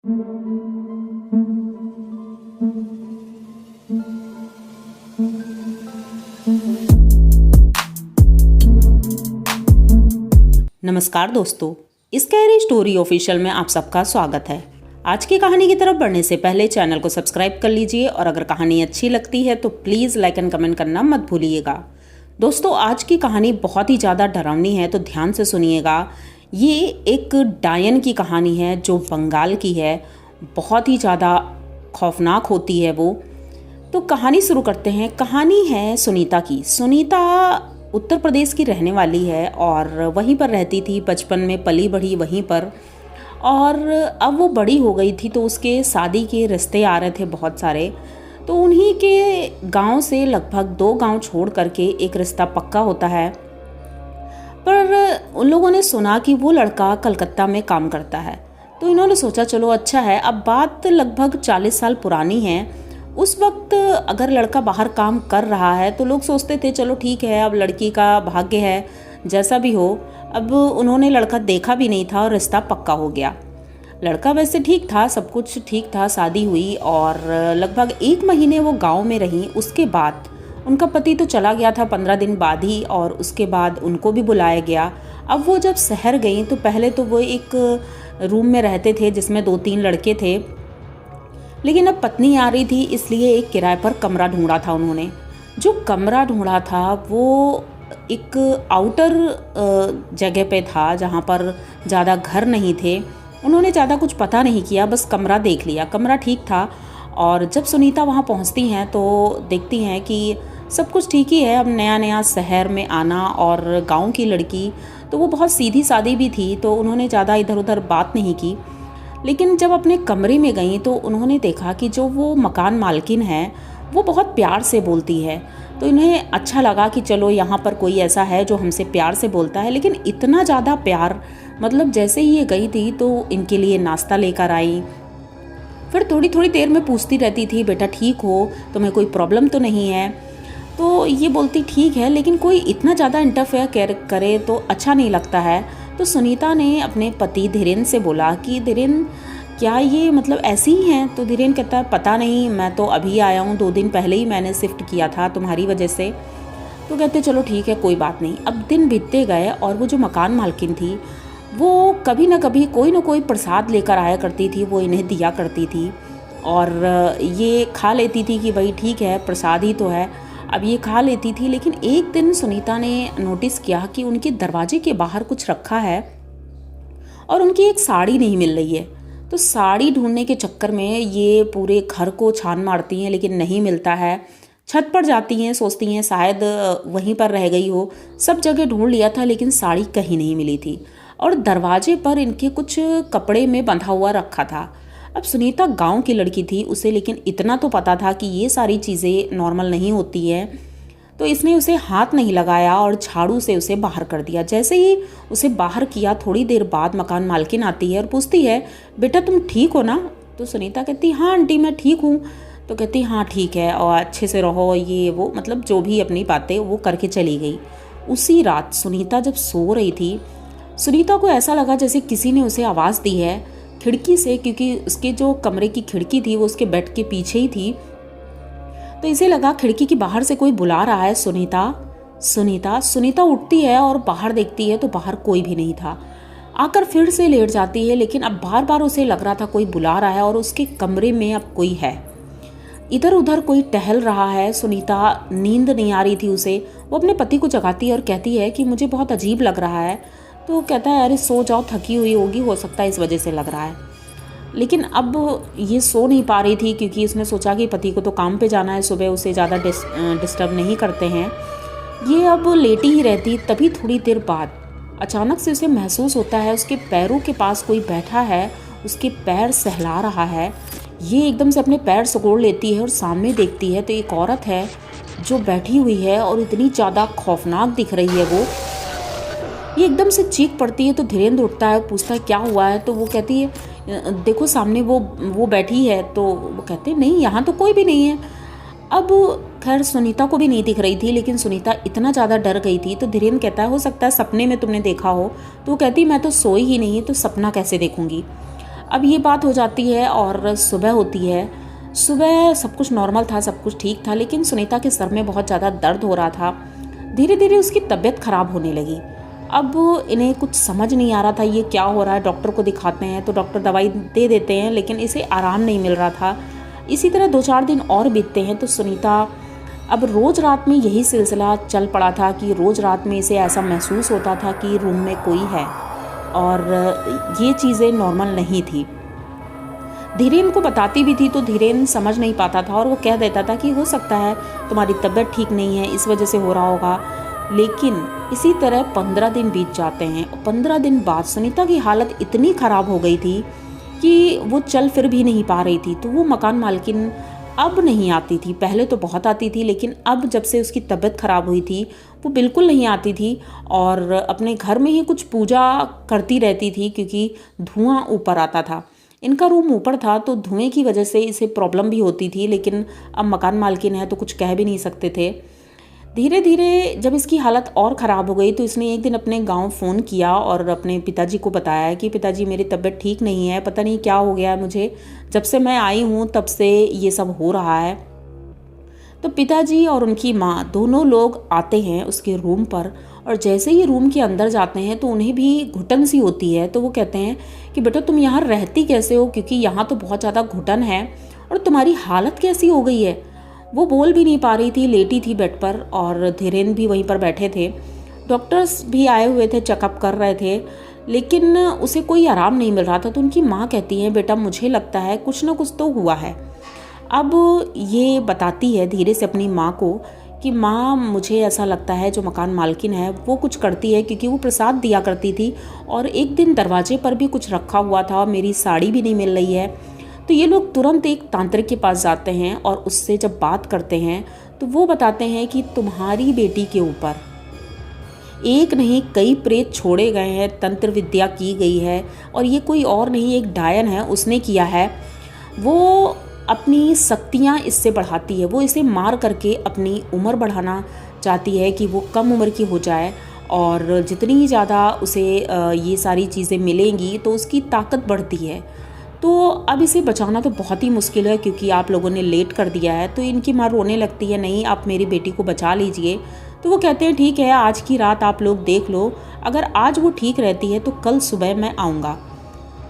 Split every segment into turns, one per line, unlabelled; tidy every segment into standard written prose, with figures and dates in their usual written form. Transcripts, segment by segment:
नमस्कार दोस्तों, scary story official में आप सबका स्वागत है। आज की कहानी की तरफ बढ़ने से पहले चैनल को सब्सक्राइब कर लीजिए और अगर कहानी अच्छी लगती है तो प्लीज़ लाइक एंड कमेंट करना मत भूलिएगा। दोस्तों, आज की कहानी बहुत ही ज़्यादा डरावनी है, तो ध्यान से सुनिएगा। ये एक डायन की कहानी है जो बंगाल की है। बहुत ही ज़्यादा खौफनाक होती है वो। तो कहानी शुरू करते हैं। कहानी है सुनीता की। सुनीता उत्तर प्रदेश की रहने वाली है और वहीं पर रहती थी, बचपन में पली बढ़ी वहीं पर। और अब वो बड़ी हो गई थी तो उसके शादी के रिश्ते आ रहे थे बहुत सारे। तो उन्हीं के गांव से लगभग 2 गांव छोड़ करके एक रिश्ता पक्का होता है। पर उन लोगों ने सुना कि वो लड़का कलकत्ता में काम करता है, तो इन्होंने सोचा चलो अच्छा है। अब बात लगभग 40 साल पुरानी है। उस वक्त अगर लड़का बाहर काम कर रहा है तो लोग सोचते थे चलो ठीक है, अब लड़की का भाग्य है, जैसा भी हो। अब उन्होंने लड़का देखा भी नहीं था और रिश्ता पक्का हो गया। लड़का वैसे ठीक था, सब कुछ ठीक था। शादी हुई और लगभग 1 महीने वो गांव में रही। उसके बाद उनका पति तो चला गया था 15 दिन बाद ही, और उसके बाद उनको भी बुलाया गया। अब वो जब शहर गई तो पहले तो वो एक रूम में रहते थे जिसमें 2-3 लड़के थे, लेकिन अब पत्नी आ रही थी इसलिए एक किराए पर कमरा ढूंढा था उन्होंने। जो कमरा ढूंढा था वो एक आउटर जगह पे था जहाँ पर ज़्यादा घर नहीं थे। उन्होंने ज़्यादा कुछ पता नहीं किया, बस कमरा देख लिया। कमरा ठीक था। और जब सुनीता वहाँ पहुँचती हैं तो देखती हैं कि सब कुछ ठीक ही है। अब नया नया शहर में आना और गाँव की लड़की, तो वो बहुत सीधी सादी भी थी, तो उन्होंने ज़्यादा इधर उधर बात नहीं की। लेकिन जब अपने कमरे में गई तो उन्होंने देखा कि जो वो मकान मालकिन है वो बहुत प्यार से बोलती है। तो इन्हें अच्छा लगा कि चलो यहाँ पर कोई ऐसा है जो हमसे प्यार से बोलता है। लेकिन इतना ज़्यादा प्यार, मतलब जैसे ही ये गई थी तो इनके लिए नाश्ता लेकर आई। फिर थोड़ी थोड़ी देर में पूछती रहती थी, बेटा ठीक हो, तुम्हें कोई प्रॉब्लम तो नहीं है? तो ये बोलती ठीक है, लेकिन कोई इतना ज़्यादा इंटरफेयर करे तो अच्छा नहीं लगता है। तो सुनीता ने अपने पति धीरेन से बोला कि धीरेन क्या ये मतलब ऐसी ही हैं? तो धीरेन कहता है पता नहीं, मैं तो अभी आया हूँ, 2 दिन पहले ही मैंने शिफ्ट किया था तुम्हारी वजह से। तो कहते चलो ठीक है, कोई बात नहीं। अब दिन बीतते गए और वो जो मकान मालकिन थी वो कभी ना कभी कोई ना कोई प्रसाद लेकर आया करती थी, वो इन्हें दिया करती थी। और ये खा लेती थी कि भाई ठीक है, प्रसाद ही तो है। अब ये खा लेती थी। लेकिन एक दिन सुनीता ने नोटिस किया कि उनके दरवाजे के बाहर कुछ रखा है और उनकी एक साड़ी नहीं मिल रही है। तो साड़ी ढूंढने के चक्कर में ये पूरे घर को छान मारती हैं, लेकिन नहीं मिलता है। छत पर जाती हैं, सोचती हैं शायद वहीं पर रह गई हो। सब जगह ढूंढ लिया था लेकिन साड़ी कहीं नहीं मिली थी। और दरवाजे पर इनके कुछ कपड़े में बंधा हुआ रखा था। अब सुनीता गांव की लड़की थी, उसे लेकिन इतना तो पता था कि ये सारी चीज़ें नॉर्मल नहीं होती हैं। तो इसने उसे हाथ नहीं लगाया और झाड़ू से उसे बाहर कर दिया। जैसे ही उसे बाहर किया, थोड़ी देर बाद मकान मालकिन आती है और पूछती है बेटा तुम ठीक हो ना? तो सुनीता कहती हाँ आंटी मैं ठीक हूँ। तो कहती हाँ ठीक है और अच्छे से रहो, ये वो मतलब जो भी अपनी बातें वो करके चली गई। उसी रात सुनीता जब सो रही थी, सुनीता को ऐसा लगा जैसे किसी ने उसे आवाज़ दी है खिड़की से, क्योंकि उसके जो कमरे की खिड़की थी वो उसके बेड के पीछे ही थी। तो इसे लगा खिड़की के बाहर से कोई बुला रहा है, सुनीता सुनीता। सुनीता उठती है और बाहर देखती है तो बाहर कोई भी नहीं था। आकर फिर से लेट जाती है, लेकिन अब बार बार उसे लग रहा था कोई बुला रहा है और उसके कमरे में अब कोई है। इधर उधर कोई टहल रहा है। सुनीता नींद नहीं आ रही थी उसे। वो अपने पति को जगाती है और कहती है कि मुझे बहुत अजीब लग रहा है। तो कहता है अरे सो जाओ, थकी हुई होगी, हो सकता है इस वजह से लग रहा है। लेकिन अब ये सो नहीं पा रही थी क्योंकि इसने सोचा कि पति को तो काम पे जाना है, सुबह उसे ज़्यादा डिस्टर्ब नहीं करते हैं। ये अब लेटी ही रहती। तभी थोड़ी देर बाद अचानक से उसे महसूस होता है उसके पैरों के पास कोई बैठा है, उसके पैर सहला रहा है। ये एकदम से अपने पैर सिकोड़ लेती है और सामने देखती है तो एक औरत है जो बैठी हुई है और इतनी ज़्यादा खौफनाक दिख रही है वो। ये एकदम से चीख पड़ती है तो धीरेन्द्र उठता है, पूछता है क्या हुआ है? तो वो कहती है देखो सामने वो बैठी है। तो वो कहते हैं नहीं यहाँ तो कोई भी नहीं है। अब खैर सुनीता को भी नहीं दिख रही थी, लेकिन सुनीता इतना ज़्यादा डर गई थी। तो धीरेन्द्र कहता है हो सकता है सपने में तुमने देखा हो। तो वो कहती मैं तो सोई ही नहीं, तो सपना कैसे देखूंगी। अब ये बात हो जाती है और सुबह होती है। सुबह सब कुछ नॉर्मल था, सब कुछ ठीक था, लेकिन सुनीता के सर में बहुत ज़्यादा दर्द हो रहा था। धीरे धीरे उसकी तबीयत खराब होने लगी। अब इन्हें कुछ समझ नहीं आ रहा था ये क्या हो रहा है। डॉक्टर को दिखाते हैं तो डॉक्टर दवाई दे देते हैं, लेकिन इसे आराम नहीं मिल रहा था। इसी तरह 2-4 दिन और बीतते हैं तो सुनीता, अब रोज़ रात में यही सिलसिला चल पड़ा था कि रोज़ रात में इसे ऐसा महसूस होता था कि रूम में कोई है, और ये चीज़ें नॉर्मल नहीं थी। धीरेन को बताती भी थी तो धीरेन समझ नहीं पाता था, और वो कह देता था कि हो सकता है तुम्हारी तबीयत ठीक नहीं है, इस वजह से हो रहा होगा। लेकिन इसी तरह 15 दिन बीत जाते हैं। 15 दिन बाद सुनीता की हालत इतनी ख़राब हो गई थी कि वो चल फिर भी नहीं पा रही थी। तो वो मकान मालकिन अब नहीं आती थी। पहले तो बहुत आती थी, लेकिन अब जब से उसकी तबीयत ख़राब हुई थी वो बिल्कुल नहीं आती थी, और अपने घर में ही कुछ पूजा करती रहती थी, क्योंकि धुआं ऊपर आता था। इनका रूम ऊपर था तो धुएं की वजह से इसे प्रॉब्लम भी होती थी, लेकिन अब मकान मालकिन है तो कुछ कह भी नहीं सकते थे। धीरे धीरे जब इसकी हालत और ख़राब हो गई तो इसने एक दिन अपने गांव फ़ोन किया और अपने पिताजी को बताया कि पिताजी मेरी तबीयत ठीक नहीं है, पता नहीं क्या हो गया है मुझे, जब से मैं आई हूँ तब से ये सब हो रहा है। तो पिताजी और उनकी माँ दोनों लोग आते हैं उसके रूम पर, और जैसे ही रूम के अंदर जाते हैं तो उन्हें भी घुटन सी होती है। तो वो कहते हैं कि बेटा तुम यहाँ रहती कैसे हो, क्योंकि यहाँ तो बहुत ज़्यादा घुटन है, और तुम्हारी हालत कैसी हो गई है। वो बोल भी नहीं पा रही थी, लेटी थी बेड पर, और धीरेन भी वहीं पर बैठे थे। डॉक्टर्स भी आए हुए थे, चेकअप कर रहे थे, लेकिन उसे कोई आराम नहीं मिल रहा था। तो उनकी माँ कहती है बेटा मुझे लगता है कुछ ना कुछ तो हुआ है। अब ये बताती है धीरे से अपनी माँ को कि माँ मुझे ऐसा लगता है जो मकान मालकिन है वो कुछ करती है, क्योंकि वो प्रसाद दिया करती थी, और एक दिन दरवाजे पर भी कुछ रखा हुआ था, मेरी साड़ी भी नहीं मिल रही है। तो ये लोग तुरंत एक तांत्रिक के पास जाते हैं और उससे जब बात करते हैं तो वो बताते हैं कि तुम्हारी बेटी के ऊपर एक नहीं कई प्रेत छोड़े गए हैं, तंत्र विद्या की गई है, और ये कोई और नहीं एक डायन है उसने किया है। वो अपनी शक्तियाँ इससे बढ़ाती है, वो इसे मार करके अपनी उम्र बढ़ाना चाहती है कि वो कम उम्र की हो जाए, और जितनी ज़्यादा उसे ये सारी चीज़ें मिलेंगी तो उसकी ताकत बढ़ती है। तो अब इसे बचाना तो बहुत ही मुश्किल है, क्योंकि आप लोगों ने लेट कर दिया है। तो इनकी माँ रोने लगती है, नहीं आप मेरी बेटी को बचा लीजिए। तो वो कहते हैं ठीक है आज की रात आप लोग देख लो, अगर आज वो ठीक रहती है तो कल सुबह मैं आऊँगा।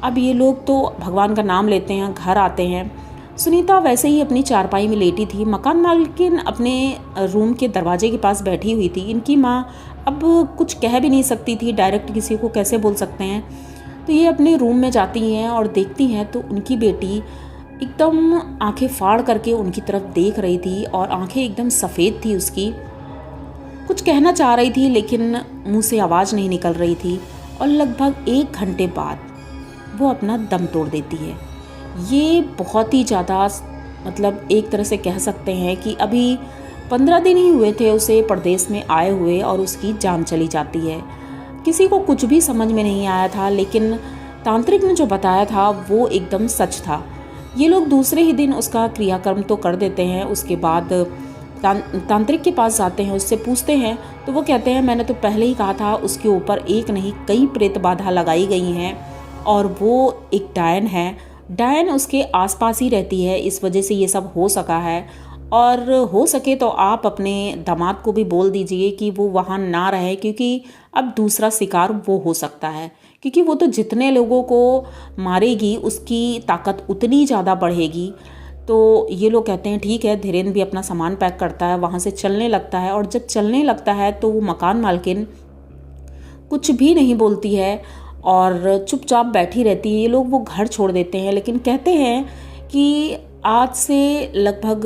अब ये लोग तो भगवान का नाम लेते हैं, घर आते हैं। सुनीता वैसे ही अपनी चारपाई में लेटी थी, मकान मालकिन अपने रूम के दरवाजे के पास बैठी हुई थी। इनकी माँ अब कुछ कह भी नहीं सकती थी, डायरेक्ट किसी को कैसे बोल सकते हैं। तो ये अपने रूम में जाती हैं और देखती हैं तो उनकी बेटी एकदम आंखें फाड़ करके उनकी तरफ देख रही थी, और आंखें एकदम सफ़ेद थी उसकी। कुछ कहना चाह रही थी लेकिन मुंह से आवाज़ नहीं निकल रही थी, और लगभग 1 घंटे बाद वो अपना दम तोड़ देती है। ये बहुत ही ज़्यादा मतलब एक तरह से कह सकते हैं कि अभी 15 दिन ही हुए थे उसे परदेश में आए हुए, और उसकी जान चली जाती है। किसी को कुछ भी समझ में नहीं आया था, लेकिन तांत्रिक ने जो बताया था वो एकदम सच था। ये लोग दूसरे ही दिन उसका क्रियाकर्म तो कर देते हैं। उसके बाद तांत्रिक के पास जाते हैं, उससे पूछते हैं तो वो कहते हैं मैंने तो पहले ही कहा था उसके ऊपर एक नहीं कई प्रेत बाधा लगाई गई हैं, और वो एक डायन है। डायन उसके आसपास ही रहती है, इस वजह से ये सब हो सका है। और हो सके तो आप अपने दामाद को भी बोल दीजिए कि वो वहाँ ना रहे, क्योंकि अब दूसरा शिकार वो हो सकता है, क्योंकि वो तो जितने लोगों को मारेगी उसकी ताकत उतनी ज़्यादा बढ़ेगी। तो ये लोग कहते हैं ठीक है। धीरेन भी अपना सामान पैक करता है, वहाँ से चलने लगता है, और जब चलने लगता है तो वो मकान मालकिन कुछ भी नहीं बोलती है और चुपचाप बैठी रहती है। ये लोग वो घर छोड़ देते हैं, लेकिन कहते हैं कि आज से लगभग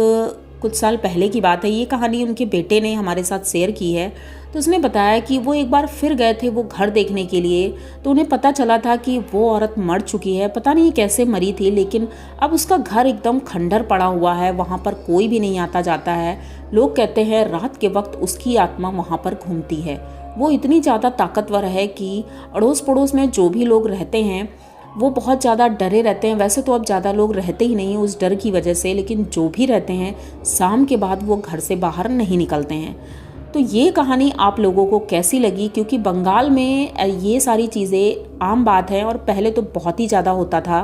कुछ साल पहले की बात है। ये कहानी उनके बेटे ने हमारे साथ शेयर की है। तो उसने बताया कि वो एक बार फिर गए थे वो घर देखने के लिए, तो उन्हें पता चला था कि वो औरत मर चुकी है। पता नहीं कैसे मरी थी, लेकिन अब उसका घर एकदम खंडर पड़ा हुआ है, वहाँ पर कोई भी नहीं आता जाता है। लोग कहते हैं रात के वक्त उसकी आत्मा वहाँ पर घूमती है। वो इतनी ज़्यादा ताकतवर है कि अड़ोस पड़ोस में जो भी लोग रहते हैं वो बहुत ज़्यादा डरे रहते हैं। वैसे तो अब ज़्यादा लोग रहते ही नहीं उस डर की वजह से, लेकिन जो भी रहते हैं शाम के बाद वो घर से बाहर नहीं निकलते हैं। तो ये कहानी आप लोगों को कैसी लगी, क्योंकि बंगाल में ये सारी चीज़ें आम बात है और पहले तो बहुत ही ज़्यादा होता था।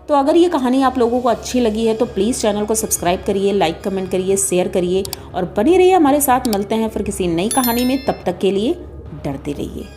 तो अगर ये कहानी आप लोगों को अच्छी लगी है तो प्लीज़ चैनल को सब्सक्राइब करिए, लाइक कमेंट करिए, शेयर करिए और बने रहिए हमारे साथ। मिलते हैं फिर किसी नई कहानी में, तब तक के लिए डरते रहिए।